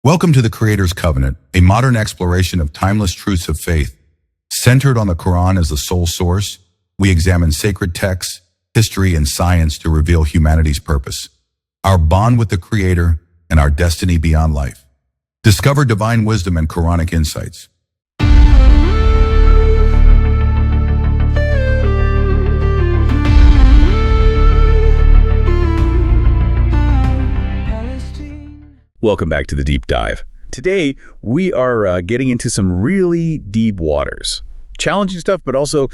Welcome to the Creator's Covenant, a modern exploration of timeless truths of faith. Centered on the Quran as the sole source, we examine sacred texts, history, and science to reveal humanity's purpose, our bond with the Creator, and our destiny beyond life. Discover divine wisdom and Quranic insights. Welcome back to the Deep Dive. Today, we are getting into some really deep waters. Challenging stuff, but also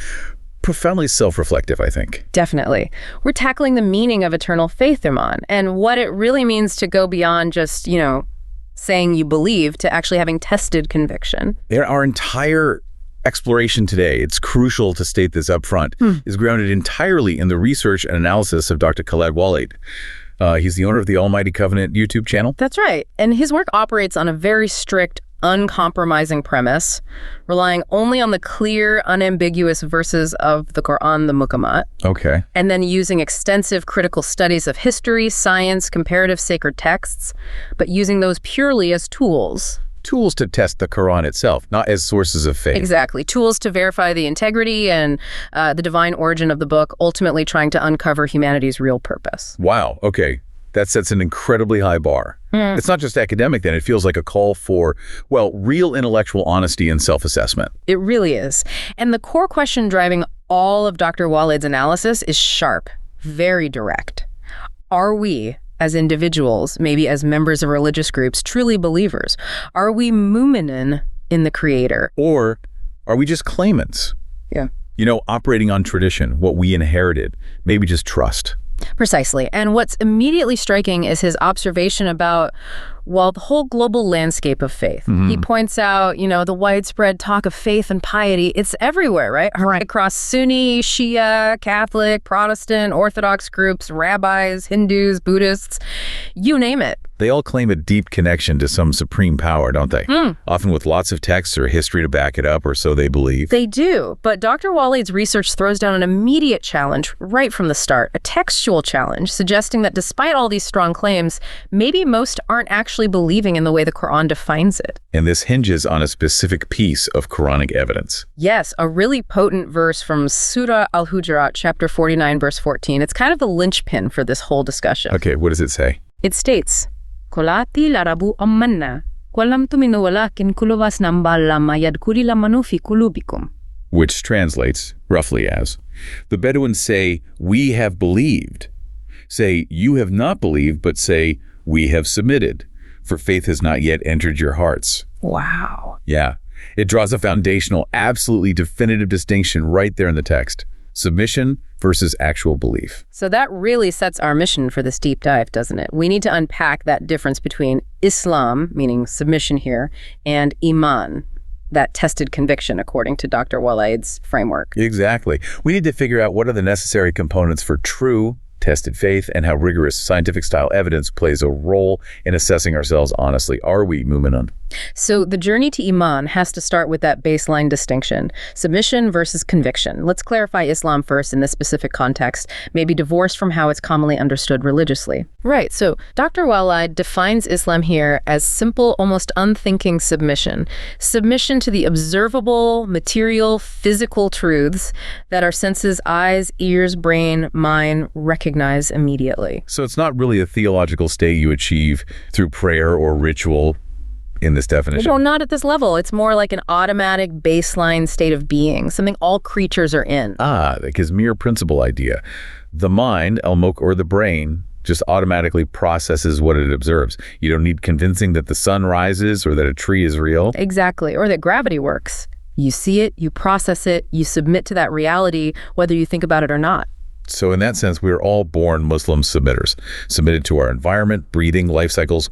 profoundly self-reflective, I think. Definitely. We're tackling the meaning of eternal faith, Iman, and what it really means to go beyond just, saying you believe to actually having tested conviction. Our entire exploration today, it's crucial to state this up front, is grounded entirely in the research and analysis of Dr. Khaled Waleed. He's the owner of the Almighty Covenant YouTube channel. That's right. And his work operates on a very strict, uncompromising premise, relying only on the clear, unambiguous verses of the Quran, the Muqammat. Okay. And then using extensive critical studies of history, science, comparative sacred texts, but using those purely as tools. Tools to test the Quran itself, not as sources of faith. Exactly. Tools to verify the integrity and the divine origin of the book, ultimately trying to uncover humanity's real purpose. Wow. Okay. That sets an incredibly high bar. It's not just academic then. It feels like a call for, real intellectual honesty and self-assessment. It really is. And the core question driving all of Dr. Waleed's analysis is sharp, very direct. Are we, as individuals, maybe as members of religious groups, truly believers? Are we mu'minin in the Creator? Or are we just claimants? Yeah. Operating on tradition, what we inherited, maybe just trust. Precisely. And what's immediately striking is his observation about, the whole global landscape of faith. He points out, the widespread talk of faith and piety, it's everywhere, right? Across Sunni, Shia, Catholic, Protestant, Orthodox groups, rabbis, Hindus, Buddhists, you name it. They all claim a deep connection to some supreme power, don't they? Often with lots of texts or history to back it up, or so they believe. They do, but Dr. Waleed's research throws down an immediate challenge right from the start, a textual challenge, suggesting that despite all these strong claims, maybe most aren't actually believing in the way the Quran defines it. And this hinges on a specific piece of Quranic evidence. Yes, a really potent verse from Surah Al-Hujurat, chapter 49, verse 14. It's kind of the linchpin for this whole discussion. Okay, what does it say? It states, Kolati larabu ammanna, kwalam tuminu walakin kulubas nambal lama yadkuri lamanu fi kulubikum. Which translates roughly as, the Bedouins say, we have believed. Say, you have not believed, but say, we have submitted, for faith has not yet entered your hearts. Wow. Yeah, it draws a foundational, absolutely definitive distinction right there in the text. Submission versus actual belief. So that really sets our mission for this deep dive, doesn't it? We need to unpack that difference between Islam, meaning submission here, and Iman, that tested conviction according to Dr. Waleed's framework. Exactly. We need to figure out what are the necessary components for true tested faith and how rigorous scientific style evidence plays a role in assessing ourselves honestly. Are we mu'minun? So the journey to Iman has to start with that baseline distinction, submission versus conviction. Let's clarify Islam first in this specific context, maybe divorced from how it's commonly understood religiously. Right, so Dr. Waleed defines Islam here as simple, almost unthinking submission. Submission to the observable, material, physical truths that our senses, eyes, ears, brain, mind recognize immediately. So it's not really a theological state you achieve through prayer or ritual in this definition? No, not at this level. It's more like an automatic baseline state of being, something all creatures are in. Like his mere principle idea. The mind, or the brain, just automatically processes what it observes. You don't need convincing that the sun rises or that a tree is real. Exactly, or that gravity works. You see it, you process it, you submit to that reality, whether you think about it or not. So in that sense, we're all born Muslim submitters, submitted to our environment, breathing, life cycles,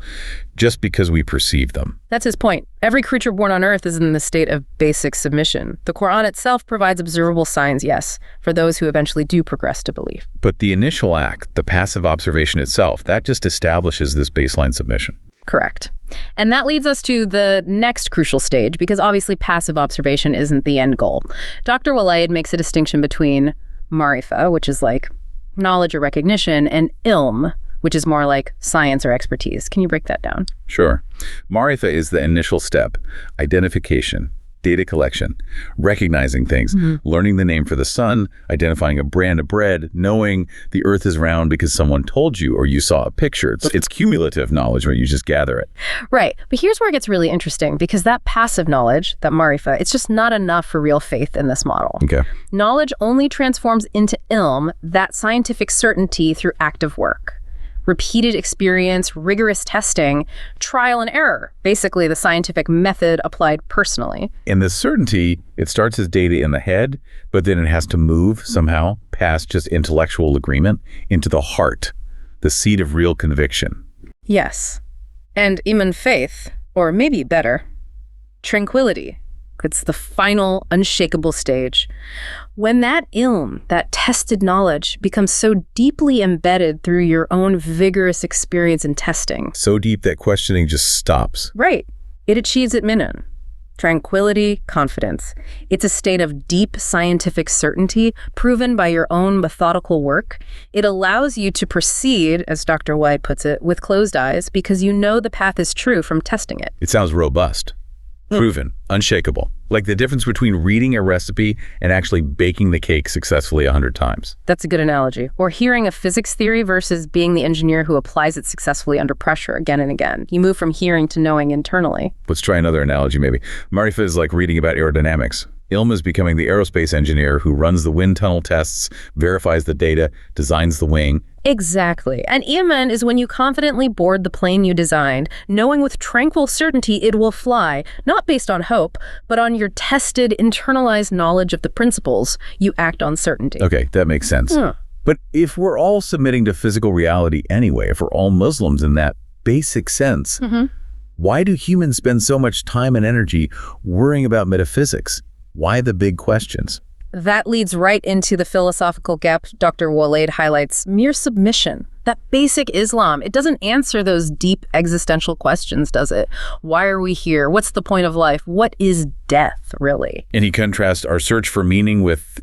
just because we perceive them. That's his point. Every creature born on earth is in the state of basic submission. The Quran itself provides observable signs, yes, for those who eventually do progress to belief. But the initial act, the passive observation itself, that just establishes this baseline submission. Correct. And that leads us to the next crucial stage, because obviously passive observation isn't the end goal. Dr. Waleed makes a distinction between marifa, which is like knowledge or recognition, and ilm, which is more like science or expertise. Can you break that down? Sure. Marifa is the initial step: identification, data collection, recognizing things, learning the name for the sun, identifying a brand of bread, knowing the earth is round because someone told you or you saw a picture. It's cumulative knowledge where you just gather it. Right. But here's where it gets really interesting, because that passive knowledge, that marifa, it's just not enough for real faith in this model. Okay. Knowledge only transforms into ilm, that scientific certainty, through active work. Repeated experience, rigorous testing, trial and error, basically the scientific method applied personally. And the certainty, it starts as data in the head, but then it has to move somehow past just intellectual agreement into the heart, the seat of real conviction. Yes. And iman, faith, or maybe better, tranquility. It's the final, unshakable stage. When that ilm, that tested knowledge, becomes so deeply embedded through your own vigorous experience and testing. So deep that questioning just stops. Right. It achieves itminan. Tranquility, confidence. It's a state of deep scientific certainty proven by your own methodical work. It allows you to proceed, as Dr. Waleed puts it, with closed eyes because you know the path is true from testing it. It sounds robust. Proven, unshakable. Like the difference between reading a recipe and actually baking the cake successfully 100 times. That's a good analogy. Or hearing a physics theory versus being the engineer who applies it successfully under pressure again and again. You move from hearing to knowing internally. Let's try another analogy maybe. Marifa is like reading about aerodynamics. Ilm is becoming the aerospace engineer who runs the wind tunnel tests, verifies the data, designs the wing. Exactly. And iman is when you confidently board the plane you designed, knowing with tranquil certainty it will fly, not based on hope, but on your tested, internalized knowledge of the principles. You act on certainty. Okay, that makes sense. But if we're all submitting to physical reality anyway, if we're all Muslims in that basic sense, why do humans spend so much time and energy worrying about metaphysics? Why the big questions? That leads right into the philosophical gap Dr. Waleed highlights: mere submission. That basic Islam, it doesn't answer those deep existential questions, does it? Why are we here? What's the point of life? What is death, really? And he contrasts our search for meaning with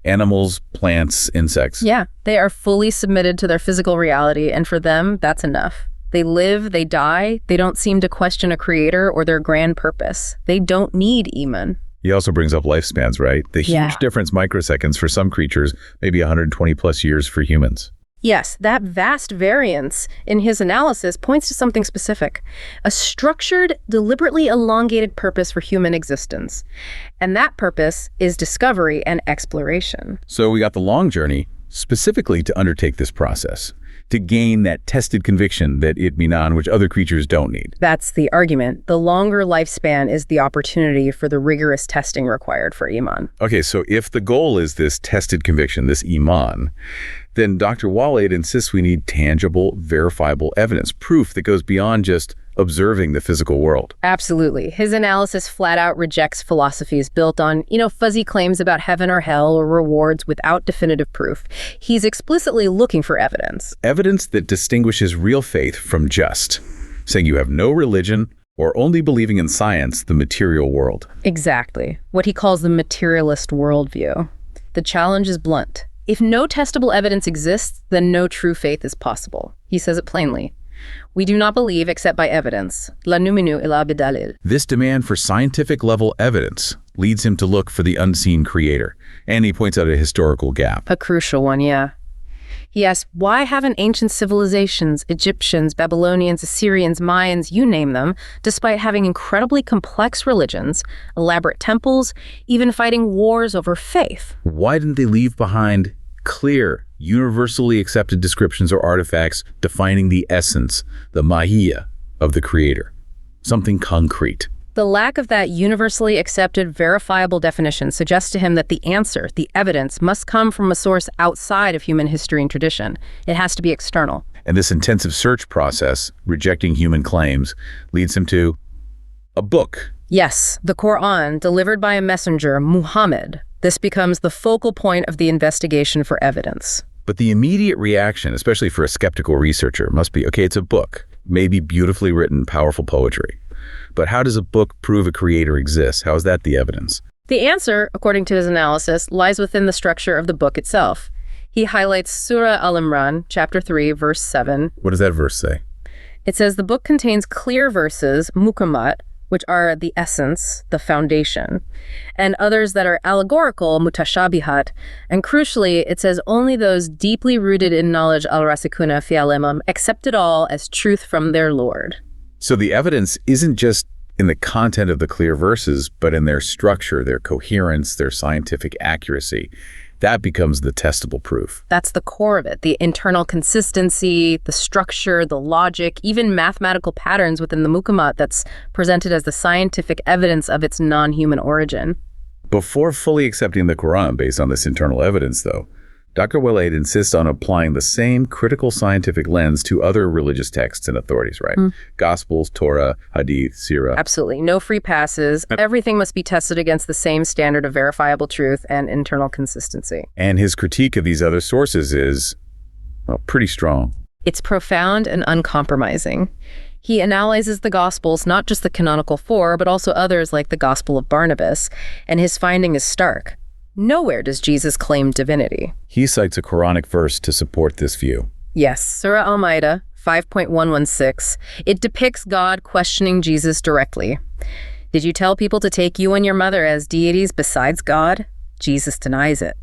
animals, plants, insects. Yeah, they are fully submitted to their physical reality, and for them, that's enough. They live, they die, they don't seem to question a creator or their grand purpose. They don't need iman. He also brings up lifespans, right? The huge difference, microseconds for some creatures, maybe 120 plus years for humans. Yes, that vast variance in his analysis points to something specific: a structured, deliberately elongated purpose for human existence. And that purpose is discovery and exploration. So we got the long journey specifically to undertake this process, to gain that tested conviction that itminan, which other creatures don't need. That's the argument. The longer lifespan is the opportunity for the rigorous testing required for iman. Okay, so if the goal is this tested conviction, this iman, then Dr. Waleed insists we need tangible, verifiable evidence, proof that goes beyond just observing the physical world. Absolutely. His analysis flat out rejects philosophies built on, fuzzy claims about heaven or hell or rewards without definitive proof. He's explicitly looking for evidence. Evidence that distinguishes real faith from just, saying you have no religion or only believing in science, the material world. Exactly. What he calls the materialist worldview. The challenge is blunt. If no testable evidence exists, then no true faith is possible. He says it plainly. We do not believe except by evidence. La numinu illa bidalil. This demand for scientific-level evidence leads him to look for the unseen creator, and he points out a historical gap. A crucial one, yeah. He asks, why haven't ancient civilizations, Egyptians, Babylonians, Assyrians, Mayans, you name them, despite having incredibly complex religions, elaborate temples, even fighting wars over faith? Why didn't they leave behind clear, universally accepted descriptions or artifacts defining the essence, the mahiyya of the creator? Something concrete. The lack of that universally accepted, verifiable definition suggests to him that the answer, the evidence, must come from a source outside of human history and tradition. It has to be external. And this intensive search process, rejecting human claims, leads him to a book. Yes, the Quran, delivered by a messenger, Muhammad. This becomes the focal point of the investigation for evidence. But the immediate reaction, especially for a skeptical researcher, must be, okay, it's a book, maybe beautifully written, powerful poetry. But how does a book prove a creator exists? How is that the evidence? The answer, according to his analysis, lies within the structure of the book itself. He highlights Surah Al-Imran, chapter 3, verse 7. What does that verse say? It says the book contains clear verses, mukamat, which are the essence, the foundation, and others that are allegorical, mutashabihat, and crucially, it says only those deeply rooted in knowledge, al-rasikuna fi al-imam, accept it all as truth from their Lord. So the evidence isn't just in the content of the clear verses, but in their structure, their coherence, their scientific accuracy. That becomes the testable proof. That's the core of it, the internal consistency, the structure, the logic, even mathematical patterns within the mukamat that's presented as the scientific evidence of its non-human origin. Before fully accepting the Quran based on this internal evidence, though, Dr. Waleed insists on applying the same critical scientific lens to other religious texts and authorities, right? Gospels, Torah, Hadith, Sirah. Absolutely. No free passes. Everything must be tested against the same standard of verifiable truth and internal consistency. And his critique of these other sources is, well, pretty strong. It's profound and uncompromising. He analyzes the Gospels, not just the canonical four, but also others like the Gospel of Barnabas, and his finding is stark. Nowhere does Jesus claim divinity. He cites a Quranic verse to support this view. Yes, Surah Al-Ma'idah 5.116. It depicts God questioning Jesus directly. Did you tell people to take you and your mother as deities besides God? Jesus denies it.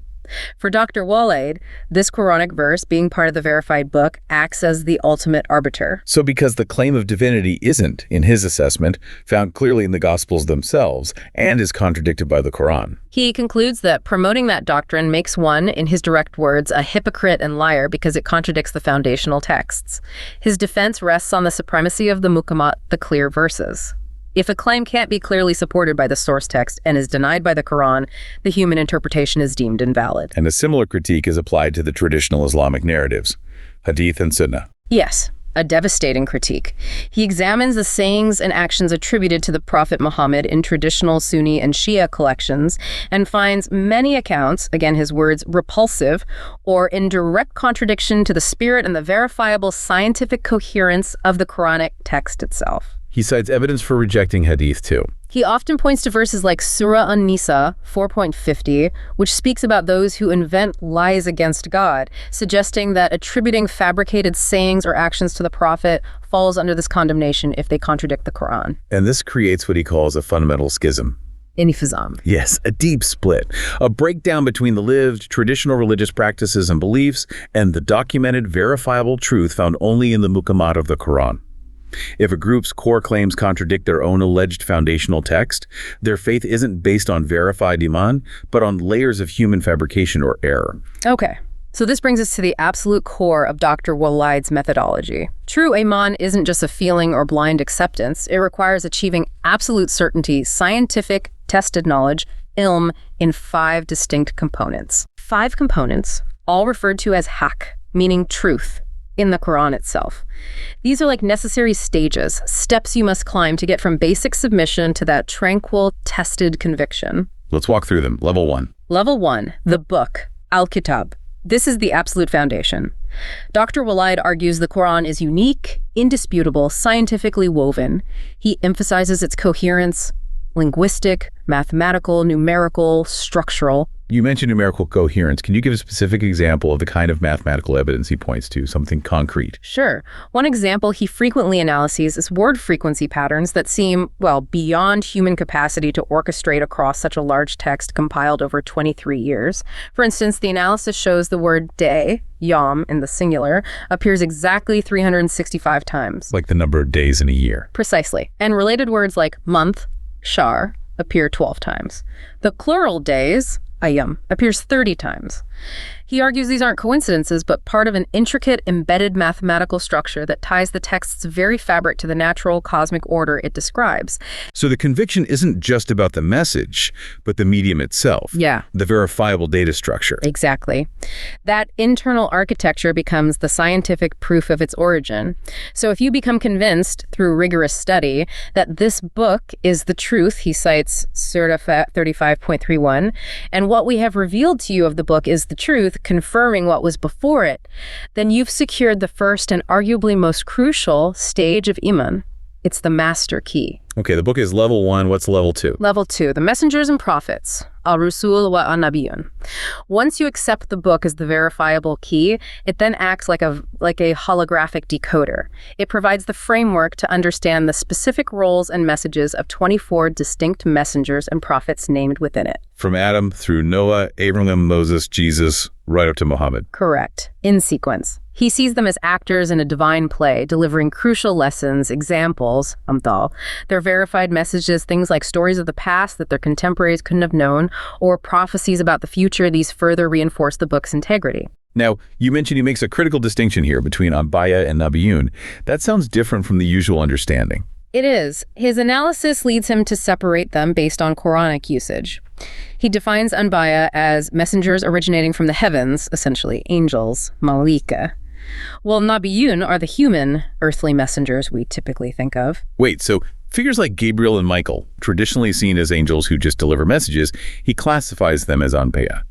For Dr. Waleed, this Quranic verse, being part of the verified book, acts as the ultimate arbiter. So because the claim of divinity isn't, in his assessment, found clearly in the Gospels themselves and is contradicted by the Quran. He concludes that promoting that doctrine makes one, in his direct words, a hypocrite and liar because it contradicts the foundational texts. His defense rests on the supremacy of the mukamat, the clear verses. If a claim can't be clearly supported by the source text and is denied by the Quran, the human interpretation is deemed invalid. And a similar critique is applied to the traditional Islamic narratives, Hadith and Sunnah. Yes, a devastating critique. He examines the sayings and actions attributed to the Prophet Muhammad in traditional Sunni and Shia collections and finds many accounts, again his words, repulsive or in direct contradiction to the spirit and the verifiable scientific coherence of the Quranic text itself. He cites evidence for rejecting Hadith too. He often points to verses like Surah An-Nisa 4.50, which speaks about those who invent lies against God, suggesting that attributing fabricated sayings or actions to the Prophet falls under this condemnation if they contradict the Quran. And this creates what he calls a fundamental schism. Infizam. Yes, a deep split, a breakdown between the lived, traditional religious practices and beliefs and the documented, verifiable truth found only in the mukamat of the Quran. If a group's core claims contradict their own alleged foundational text, their faith isn't based on verified iman, but on layers of human fabrication or error. Okay, so this brings us to the absolute core of Dr. Waleed's methodology. True iman isn't just a feeling or blind acceptance. It requires achieving absolute certainty, scientific, tested knowledge, ilm, in 5 distinct components. 5 components, all referred to as haq, meaning truth, in the Quran itself. These are like necessary stages, steps you must climb to get from basic submission to that tranquil, tested conviction. Let's walk through them. Level 1. Level 1, the book, Al-Kitab. This is the absolute foundation. Dr. Waleed argues the Quran is unique, indisputable, scientifically woven. He emphasizes its coherence, linguistic, mathematical, numerical, structural. You mentioned numerical coherence. Can you give a specific example of the kind of mathematical evidence he points to, something concrete? Sure. One example he frequently analyses is word frequency patterns that seem, well, beyond human capacity to orchestrate across such a large text compiled over 23 years. For instance, the analysis shows the word day, yom in the singular, appears exactly 365 times. Like the number of days in a year. Precisely. And related words like month, shar, appear 12 times. The plural days, ayam, appears 30 times. He argues these aren't coincidences, but part of an intricate, embedded mathematical structure that ties the text's very fabric to the natural cosmic order it describes. So the conviction isn't just about the message, but the medium itself. Yeah. The verifiable data structure. Exactly. That internal architecture becomes the scientific proof of its origin. So if you become convinced through rigorous study that this book is the truth, he cites Surah 35.31, and what we have revealed to you of the book is the truth, confirming what was before it, then you've secured the first and arguably most crucial stage of iman. It's the master key. Okay, the book is level 1. What's level 2? Level 2, the messengers and prophets, al-rusul wa an-nabiyun. Once you accept the book as the verifiable key, it then acts like a holographic decoder. It provides the framework to understand the specific roles and messages of 24 distinct messengers and prophets named within it. From Adam through Noah, Abraham, Moses, Jesus, right up to Muhammad. Correct. In sequence. He sees them as actors in a divine play, delivering crucial lessons, examples, amthal. Their verified messages, things like stories of the past that their contemporaries couldn't have known, or prophecies about the future. These further reinforce the book's integrity. Now, you mentioned he makes a critical distinction here between Anbiya and Nabiyun. That sounds different from the usual understanding. It is. His analysis leads him to separate them based on Quranic usage. He defines Anbiya as messengers originating from the heavens, essentially angels, malaika. Well, Nabiyun are the human, earthly messengers we typically think of. Wait, so figures like Gabriel and Michael, traditionally seen as angels who just deliver messages, he classifies them as Anbiya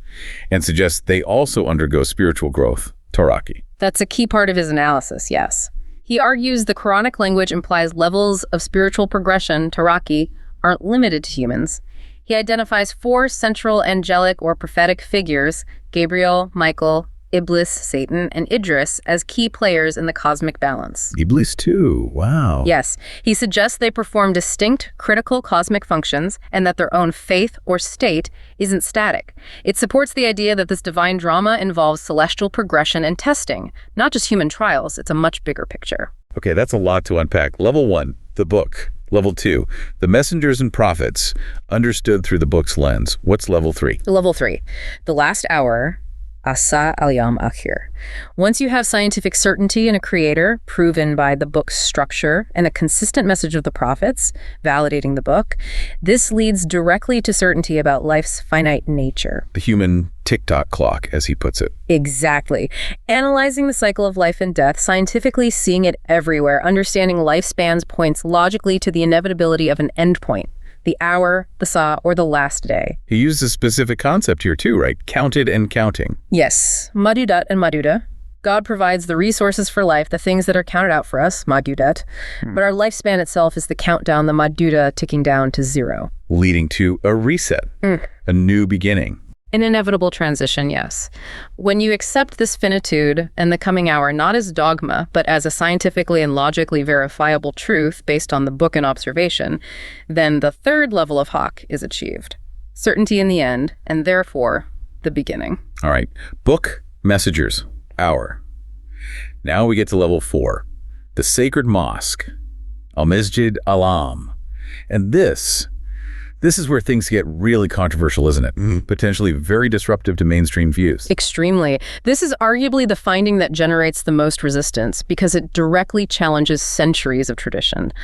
and suggests they also undergo spiritual growth, taraqi. That's a key part of his analysis, yes. He argues the Quranic language implies levels of spiritual progression, taraqi, aren't limited to humans. He identifies 4 central angelic or prophetic figures, Gabriel, Michael, Iblis, Satan, and Idris, as key players in the cosmic balance. Iblis too, wow. Yes, he suggests they perform distinct, critical cosmic functions and that their own faith or state isn't static. It supports the idea that this divine drama involves celestial progression and testing, not just human trials. It's a much bigger picture. Okay, that's a lot to unpack. Level 1, the book. Level 2, the messengers and prophets, understood through the book's lens. What's level 3? Level 3, the last hour, Asa al-Yawm akhir. Once you have scientific certainty in a creator, proven by the book's structure and a consistent message of the prophets, validating the book, this leads directly to certainty about life's finite nature. The human tick-tock clock, as he puts it. Exactly. Analyzing the cycle of life and death, scientifically seeing it everywhere, understanding lifespans points logically to the inevitability of an endpoint. The hour, the saw, or the last day. He used a specific concept here too, right? Counted and counting. Yes, madudat and maduda. God provides the resources for life, the things that are counted out for us, madudat. But our lifespan itself is the countdown, the maduda ticking down to 0. Leading to a reset, a new beginning. An inevitable transition, yes. When you accept this finitude and the coming hour not as dogma, but as a scientifically and logically verifiable truth based on the book and observation, then the third level of haq is achieved. Certainty in the end, and therefore, the beginning. All right. Book, messengers, hour. Now we get to level 4, the sacred mosque, al-Masjid al-Am. And this is where things get really controversial, isn't it? Potentially very disruptive to mainstream views. Extremely. This is arguably the finding that generates the most resistance because it directly challenges centuries of tradition.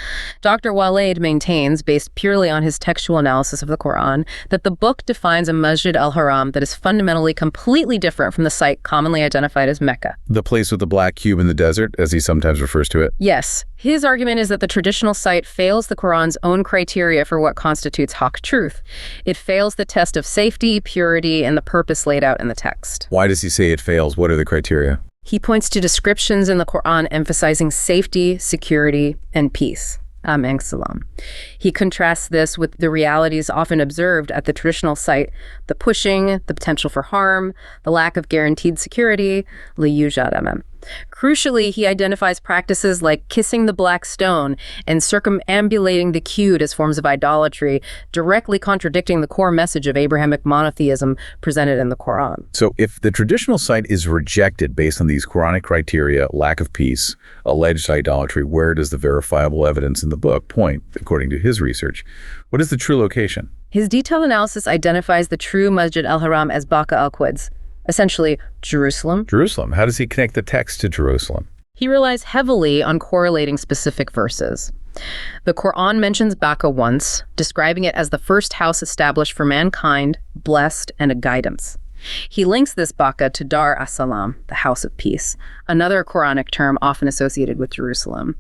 Dr. Waleed maintains, based purely on his textual analysis of the Quran, that the book defines a Masjid al-Haram that is fundamentally completely different from the site commonly identified as Mecca. The place with the black cube in the desert, as he sometimes refers to it? Yes. His argument is that the traditional site fails the Quran's own criteria for what constitutes haq truth. It fails the test of safety, purity, and the purpose laid out in the text. Why does he say it fails? What are the criteria? He points to descriptions in the Quran emphasizing safety, security, and peace. Aming salam. He contrasts this with the realities often observed at the traditional site, the pushing, the potential for harm, the lack of guaranteed security, liyujad amam. Crucially, he identifies practices like kissing the black stone and circumambulating the cube as forms of idolatry, directly contradicting the core message of Abrahamic monotheism presented in the Quran. So if the traditional site is rejected based on these Quranic criteria, lack of peace, alleged idolatry, where does the verifiable evidence in the book point, according to his research? What is the true location? His detailed analysis identifies the true Masjid al-Haram as Baqa al-Quds, essentially Jerusalem. Jerusalem. How does he connect the text to Jerusalem? He relies heavily on correlating specific verses. The Quran mentions Baqa once, describing it as the first house established for mankind, blessed, and a guidance. He links this Baqa to Dar as-Salam, the house of peace, another Quranic term often associated with Jerusalem.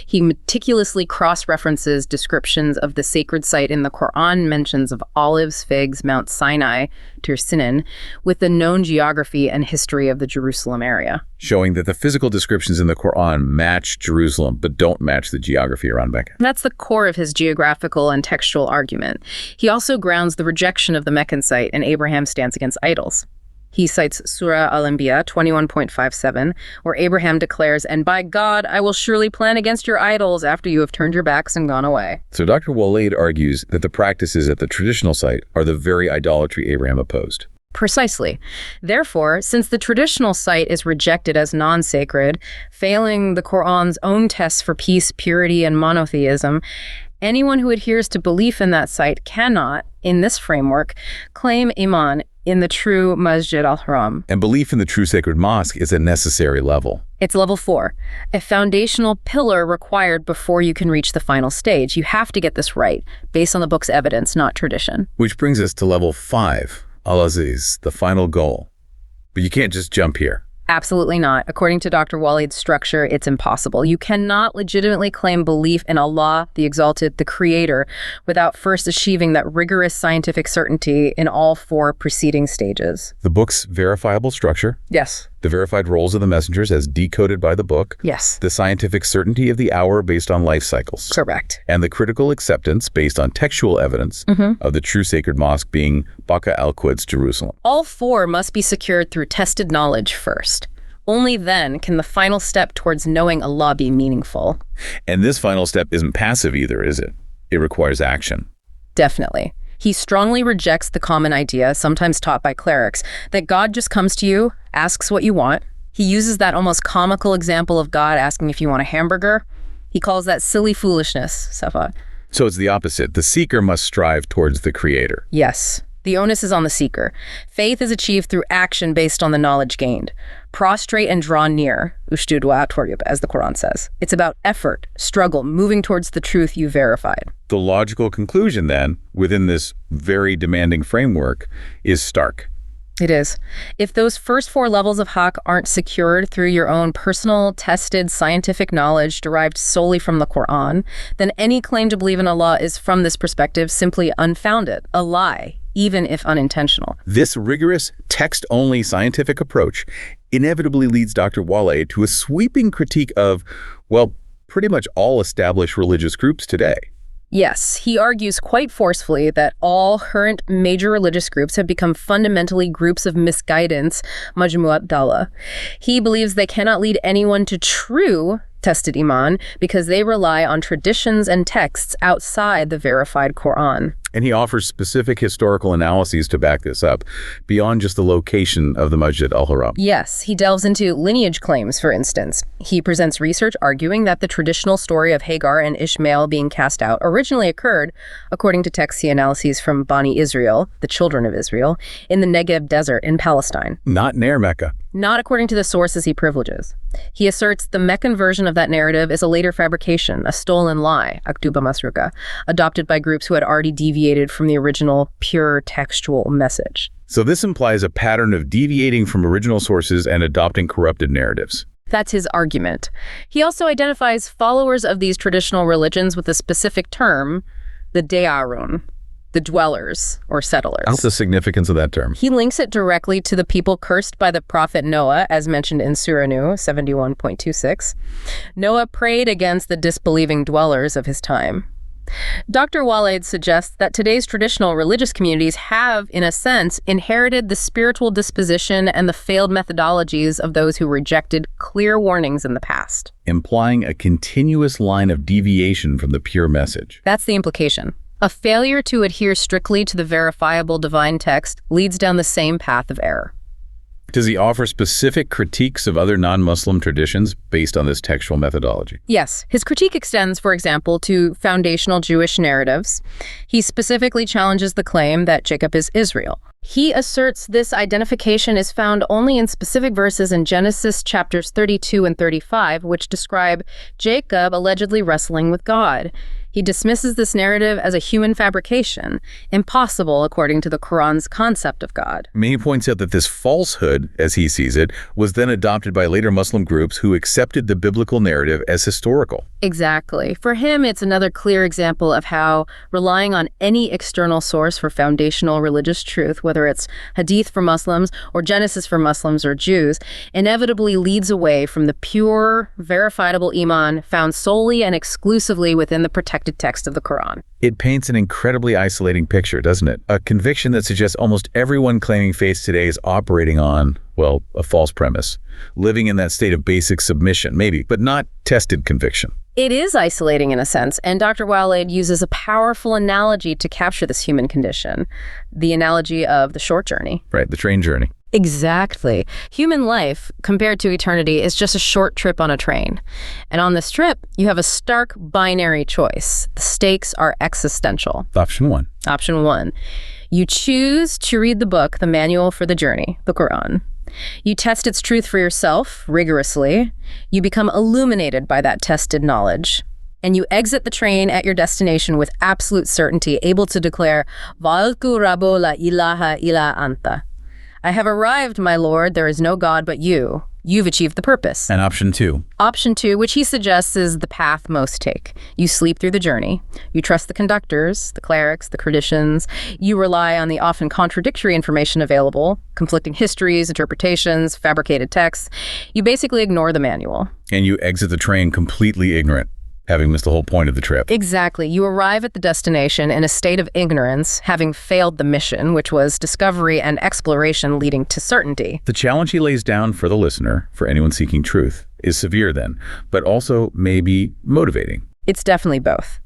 He meticulously cross-references descriptions of the sacred site in the Quran, mentions of olives, figs, Mount Sinai, Tir Sinin, with the known geography and history of the Jerusalem area. Showing that the physical descriptions in the Quran match Jerusalem, but don't match the geography around Mecca. That's the core of his geographical and textual argument. He also grounds the rejection of the Meccan site in Abraham's stance against idols. He cites Surah Al-Anbiya 21.57, where Abraham declares, "And by God, I will surely plan against your idols after you have turned your backs and gone away." So Dr. Waleed argues that the practices at the traditional site are the very idolatry Abraham opposed. Precisely. Therefore, since the traditional site is rejected as non-sacred, failing the Quran's own tests for peace, purity, and monotheism, anyone who adheres to belief in that site cannot, in this framework, claim iman in the true Masjid al-Haram. And belief in the true sacred mosque is a necessary level. It's level 4, a foundational pillar required before you can reach the final stage. You have to get this right, based on the book's evidence, not tradition. Which brings us to level 5, Al-Aziz, the final goal. But you can't just jump here. Absolutely not. According to Dr. Waleed's structure, it's impossible. You cannot legitimately claim belief in Allah, the Exalted, the Creator, without first achieving that rigorous scientific certainty in all 4 preceding stages. The book's verifiable structure. Yes. The verified roles of the messengers as decoded by the book. Yes. The scientific certainty of the hour based on life cycles. Correct. And the critical acceptance based on textual evidence of the true sacred mosque being Baqa al-Quds, Jerusalem. All 4 must be secured through tested knowledge first. Only then can the final step towards knowing Allah be meaningful. And this final step isn't passive either, is it? It requires action. Definitely. He strongly rejects the common idea, sometimes taught by clerics, that God just comes to you, asks what you want. He uses that almost comical example of God asking if you want a hamburger. He calls that silly foolishness, Safa. So it's the opposite. The seeker must strive towards the Creator. Yes. The onus is on the seeker. Faith is achieved through action based on the knowledge gained. Prostrate and draw near, ushdud wa atoryab, as the Quran says. It's about effort, struggle, moving towards the truth you verified. The logical conclusion, then, within this very demanding framework, is stark. It is. If those first 4 levels of haqq aren't secured through your own personal, tested, scientific knowledge derived solely from the Quran, then any claim to believe in Allah is, from this perspective, simply unfounded, a lie, even if unintentional. This rigorous, text-only scientific approach inevitably leads Dr. Waleed to a sweeping critique of, well, pretty much all established religious groups today. Yes, he argues quite forcefully that all current major religious groups have become fundamentally groups of misguidance, majmu'at dala. He believes they cannot lead anyone to true tested iman because they rely on traditions and texts outside the verified Quran. And he offers specific historical analyses to back this up, beyond just the location of the Masjid al-Haram. Yes, he delves into lineage claims, for instance. He presents research arguing that the traditional story of Hagar and Ishmael being cast out originally occurred, according to texty analyses from Bani Israel, the children of Israel, in the Negev desert in Palestine. Not near Mecca. Not according to the sources he privileges. He asserts the Meccan version of that narrative is a later fabrication, a stolen lie, aktuba masruka, adopted by groups who had already deviated from the original pure textual message. So this implies a pattern of deviating from original sources and adopting corrupted narratives. That's his argument. He also identifies followers of these traditional religions with a specific term, the De'arun, the dwellers or settlers. What's the significance of that term? He links it directly to the people cursed by the prophet Noah, as mentioned in Surah Nuh 71.26. Noah prayed against the disbelieving dwellers of his time. Dr. Waleed suggests that today's traditional religious communities have, in a sense, inherited the spiritual disposition and the failed methodologies of those who rejected clear warnings in the past. Implying a continuous line of deviation from the pure message. That's the implication. A failure to adhere strictly to the verifiable divine text leads down the same path of error. Does he offer specific critiques of other non-Muslim traditions based on this textual methodology? Yes. His critique extends, for example, to foundational Jewish narratives. He specifically challenges the claim that Jacob is Israel. He asserts this identification is found only in specific verses in Genesis chapters 32 and 35, which describe Jacob allegedly wrestling with God. He dismisses this narrative as a human fabrication, impossible according to the Quran's concept of God. He points out that this falsehood, as he sees it, was then adopted by later Muslim groups who accepted the biblical narrative as historical. Exactly. For him, it's another clear example of how relying on any external source for foundational religious truth, whether it's Hadith for Muslims or Genesis for Muslims or Jews, inevitably leads away from the pure, verifiable iman found solely and exclusively within the protected text of the Quran. It paints an incredibly isolating picture, doesn't it? A conviction that suggests almost everyone claiming faith today is operating on, well, a false premise, living in that state of basic submission, maybe, but not tested conviction. It is isolating in a sense, and Dr. Waleed uses a powerful analogy to capture this human condition, the analogy of the short journey. Right, the train journey. Exactly. Human life, compared to eternity, is just a short trip on a train. And on this trip, you have a stark binary choice. The stakes are existential. Option 1. Option 1. You choose to read the book, the manual for the journey, the Quran. You test its truth for yourself, rigorously. You become illuminated by that tested knowledge. And you exit the train at your destination with absolute certainty, able to declare, Valku Rabbo la ilaha illa anta. I have arrived, my Lord, there is no God but you. You've achieved the purpose. And option 2. Option 2, which he suggests is the path most take. You sleep through the journey. You trust the conductors, the clerics, the traditions. You rely on the often contradictory information available, conflicting histories, interpretations, fabricated texts. You basically ignore the manual. And you exit the train completely ignorant, having missed the whole point of the trip. Exactly. You arrive at the destination in a state of ignorance, having failed the mission, which was discovery and exploration leading to certainty. The challenge he lays down for the listener, for anyone seeking truth, is severe then, but also maybe motivating. It's definitely both.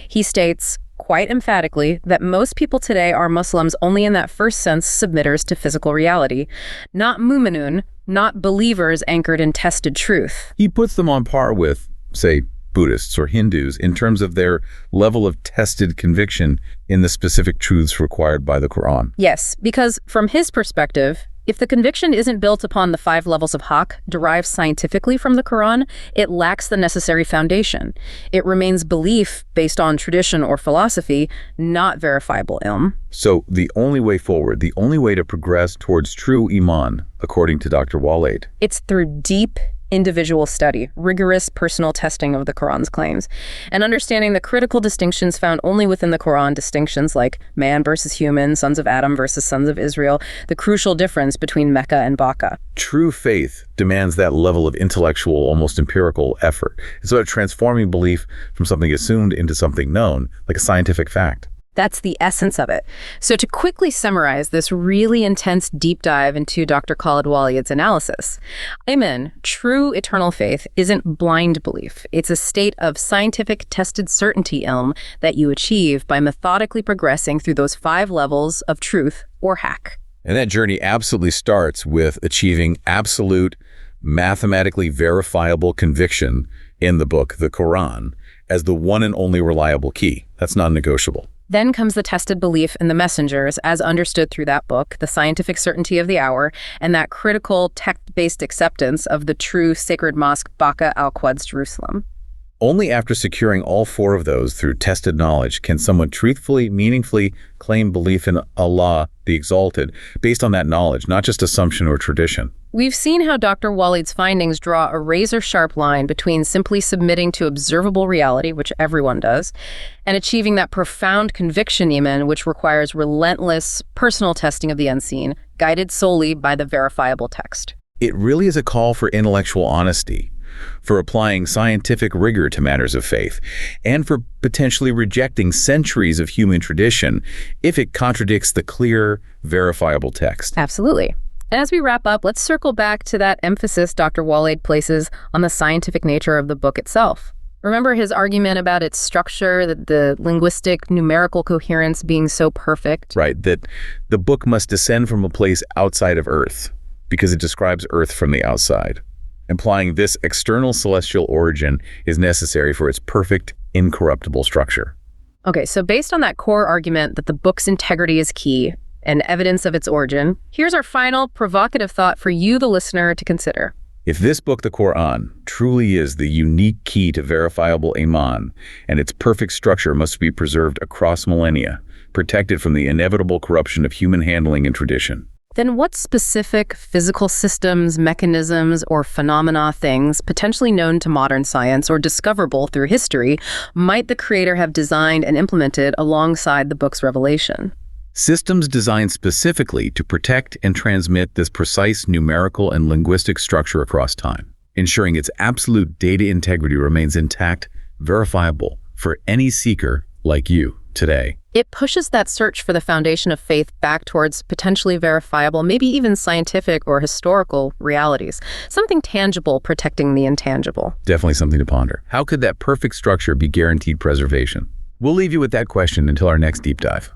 He states, quite emphatically, that most people today are Muslims only in that first sense submitters to physical reality, not mu'minun, not believers anchored in tested truth. He puts them on par with, say, Buddhists or Hindus in terms of their level of tested conviction in the specific truths required by the Quran. Yes, because from his perspective, if the conviction isn't built upon the 5 levels of haqq derived scientifically from the Quran, it lacks the necessary foundation. It remains belief based on tradition or philosophy, not verifiable ilm. So the only way forward, the only way to progress towards true iman, according to Dr. Waleed, it's through deep individual study, rigorous personal testing of the Quran's claims, and understanding the critical distinctions found only within the Quran, distinctions like man versus human, sons of Adam versus sons of Israel, the crucial difference between Mecca and Baka. True faith demands that level of intellectual, almost empirical effort. It's about transforming belief from something assumed into something known, like a scientific fact. That's the essence of it. So to quickly summarize this really intense deep dive into Dr. Khaled Waleed's analysis, true eternal faith isn't blind belief. It's a state of scientific tested certainty ilm that you achieve by methodically progressing through those 5 levels of truth or haqq. And that journey absolutely starts with achieving absolute, mathematically verifiable conviction in the book, the Quran, as the one and only reliable key. That's non-negotiable. Then comes the tested belief in the messengers as understood through that book, the scientific certainty of the hour, and that critical text-based acceptance of the true sacred mosque Baka al-Quds, Jerusalem. Only after securing all 4 of those through tested knowledge can someone truthfully, meaningfully claim belief in Allah, the Exalted, based on that knowledge, not just assumption or tradition. We've seen how Dr. Waleed's findings draw a razor-sharp line between simply submitting to observable reality, which everyone does, and achieving that profound conviction iman, which requires relentless personal testing of the unseen, guided solely by the verifiable text. It really is a call for intellectual honesty, for applying scientific rigor to matters of faith, and for potentially rejecting centuries of human tradition if it contradicts the clear, verifiable text. Absolutely. And as we wrap up, let's circle back to that emphasis Dr. Waleed places on the scientific nature of the book itself. Remember his argument about its structure, the linguistic, numerical coherence being so perfect? Right, that the book must descend from a place outside of Earth, because it describes Earth from the outside, implying this external celestial origin is necessary for its perfect, incorruptible structure. Okay, so based on that core argument that the book's integrity is key, and evidence of its origin, here's our final provocative thought for you, the listener, to consider. If this book, the Quran, truly is the unique key to verifiable Iman, and its perfect structure must be preserved across millennia, protected from the inevitable corruption of human handling and tradition. Then what specific physical systems, mechanisms, or phenomena, things potentially known to modern science or discoverable through history might the creator have designed and implemented alongside the book's revelation? Systems designed specifically to protect and transmit this precise numerical and linguistic structure across time, ensuring its absolute data integrity remains intact, verifiable for any seeker like you today. It pushes that search for the foundation of faith back towards potentially verifiable, maybe even scientific or historical realities. Something tangible protecting the intangible. Definitely something to ponder. How could that perfect structure be guaranteed preservation? We'll leave you with that question until our next deep dive.